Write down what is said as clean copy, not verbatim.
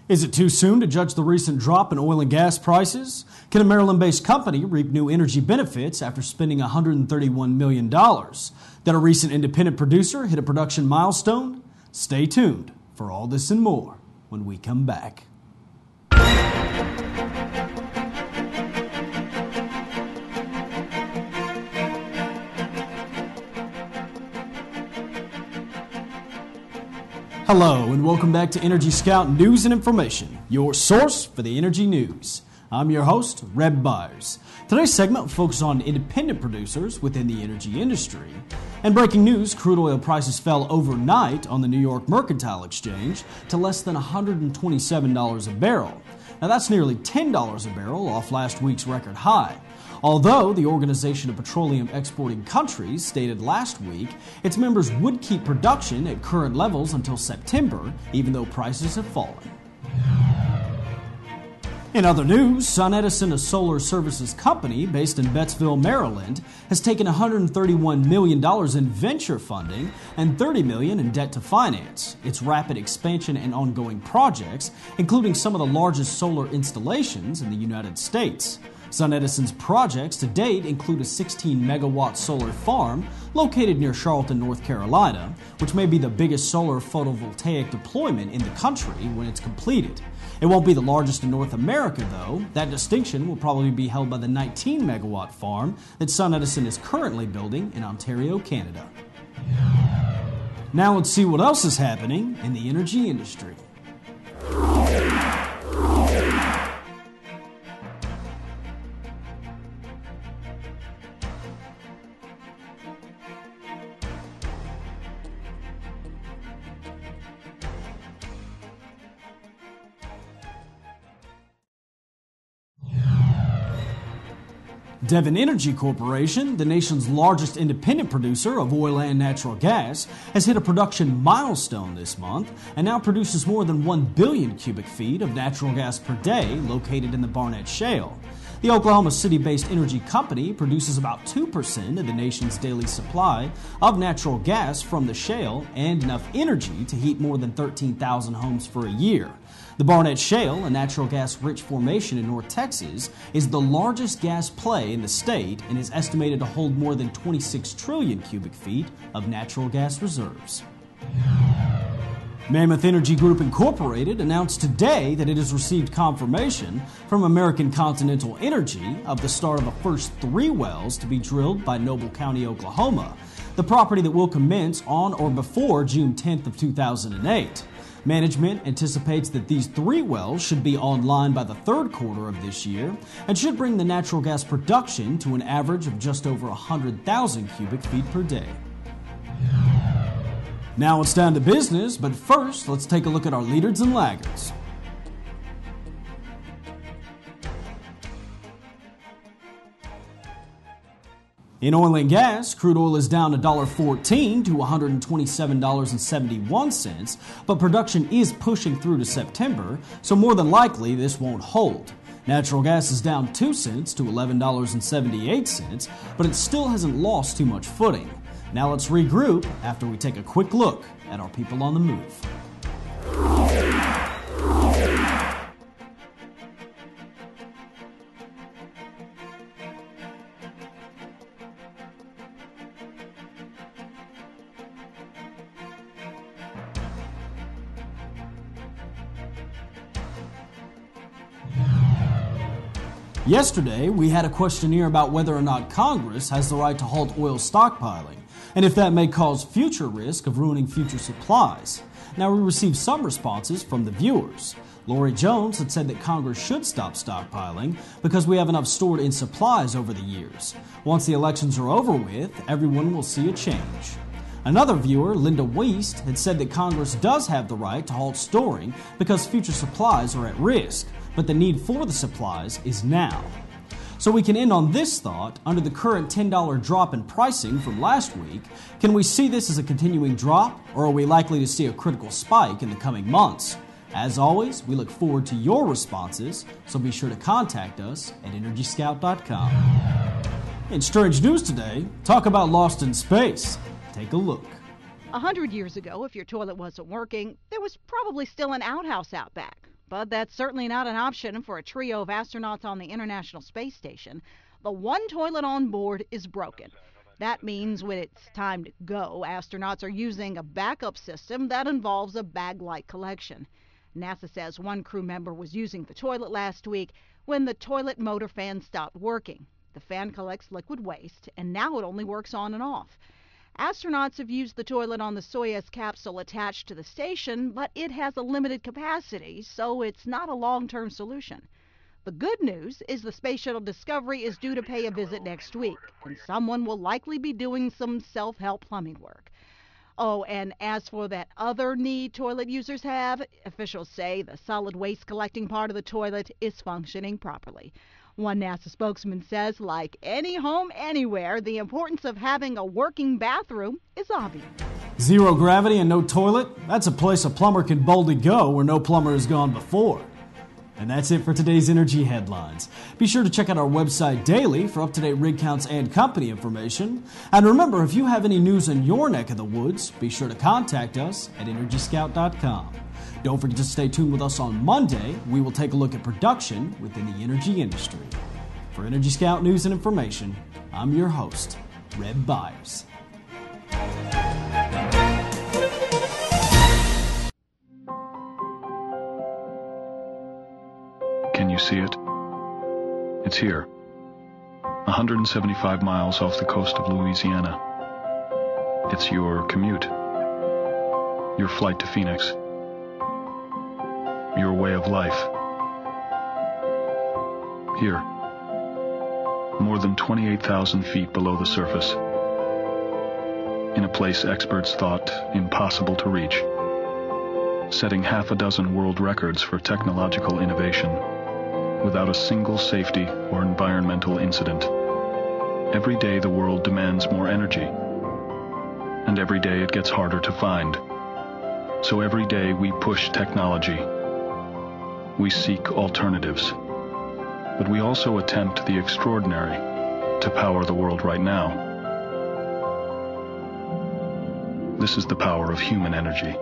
Is it too soon to judge the recent drop in oil and gas prices? Can a Maryland-based company reap new energy benefits after spending $131 million? Did a recent independent producer hit a production milestone? Stay tuned for all this and more when we come back. Hello and welcome back to EnergyScout News and Information, your source for the energy news. I'm your host, Reb Byers. Today's segment will focus on independent producers within the energy industry. And breaking news, crude oil prices fell overnight on the New York Mercantile Exchange to less than $127 a barrel. Now that's nearly $10 a barrel off last week's record high. Although the Organization of Petroleum Exporting Countries stated last week its members would keep production at current levels until September, even though prices have fallen. In other news, SunEdison, a solar services company based in Bettsville, Maryland, has taken $131 million in venture funding and $30 million in debt to finance its rapid expansion and ongoing projects, including some of the largest solar installations in the United States. SunEdison's projects to date include a 16-megawatt solar farm located near Charleston, North Carolina, which may be the biggest solar photovoltaic deployment in the country when it's completed. It won't be the largest in North America, though. That distinction will probably be held by the 19-megawatt farm that SunEdison is currently building in Ontario, Canada. Now let's see what else is happening in the energy industry. Devon Energy Corporation, the nation's largest independent producer of oil and natural gas, has hit a production milestone this month and now produces more than 1 billion cubic feet of natural gas per day located in the Barnett Shale. The Oklahoma City-based energy company produces about 2% of the nation's daily supply of natural gas from the shale and enough energy to heat more than 13,000 homes for a year. The Barnett Shale, a natural gas-rich formation in North Texas, is the largest gas play in the state and is estimated to hold more than 26 trillion cubic feet of natural gas reserves. Mammoth Energy Group Incorporated announced today that it has received confirmation from American Continental Energy of the start of the first 3 wells to be drilled by Noble County, Oklahoma, the property that will commence on or before June 10th of 2008. Management anticipates that these 3 wells should be online by the third quarter of this year and should bring the natural gas production to an average of just over 100,000 cubic feet per day. Now it's down to business, but first let's take a look at our leaders and laggards. In oil and gas, crude oil is down $1.14 to $127.71, but production is pushing through to September, so more than likely this won't hold. Natural gas is down 2 cents to $11.78, but it still hasn't lost too much footing. Now let's regroup after we take a quick look at our people on the move. Yesterday, we had a questionnaire about whether or not Congress has the right to halt oil stockpiling, and if that may cause future risk of ruining future supplies. Now, we received some responses from the viewers. Lori Jones had said that Congress should stop stockpiling because we have enough stored in supplies over the years. Once the elections are over with, everyone will see a change. Another viewer, Linda Weist, had said that Congress does have the right to halt storing because future supplies are at risk, but the need for the supplies is now. So we can end on this thought. Under the current $10 drop in pricing from last week, can we see this as a continuing drop, or are we likely to see a critical spike in the coming months? As always, we look forward to your responses, so be sure to contact us at EnergyScout.com. In strange news today, talk about Lost in Space. Take a look. 100 years ago, if your toilet wasn't working, there was probably still an outhouse out back. But that's certainly not an option for a trio of astronauts on the International Space Station. The one toilet on board is broken. That means when it's time to go, astronauts are using a backup system that involves a bag-like collection. NASA says one crew member was using the toilet last week when the toilet motor fan stopped working. The fan collects liquid waste, and now it only works on and off. Astronauts have used the toilet on the Soyuz capsule attached to the station, but it has a limited capacity, so it's not a long-term solution. The good news is the Space Shuttle Discovery is due to pay a visit next week, and someone will likely be doing some self-help plumbing work. Oh, and as for that other need toilet users have, officials say the solid waste collecting part of the toilet is functioning properly. One NASA spokesman says, like any home anywhere, the importance of having a working bathroom is obvious. Zero gravity and no toilet? That's a place a plumber can boldly go where no plumber has gone before. And that's it for today's Energy Headlines. Be sure to check out our website daily for up-to-date rig counts and company information. And remember, if you have any news in your neck of the woods, be sure to contact us at EnergyScout.com. Don't forget to stay tuned with us on Monday. We will take a look at production within the energy industry. For Energy Scout news and information, I'm your host, Reb Byers. Can you see it? It's here, 175 miles off the coast of Louisiana. It's your commute, your flight to Phoenix, your way of life. Here, more than 28,000 feet below the surface, in a place experts thought impossible to reach, setting half a dozen world records for technological innovation without a single safety or environmental incident. Every day the world demands more energy, and every day it gets harder to find. So every day we push technology. We seek alternatives. But we also attempt the extraordinary to power the world right now. This is the power of human energy.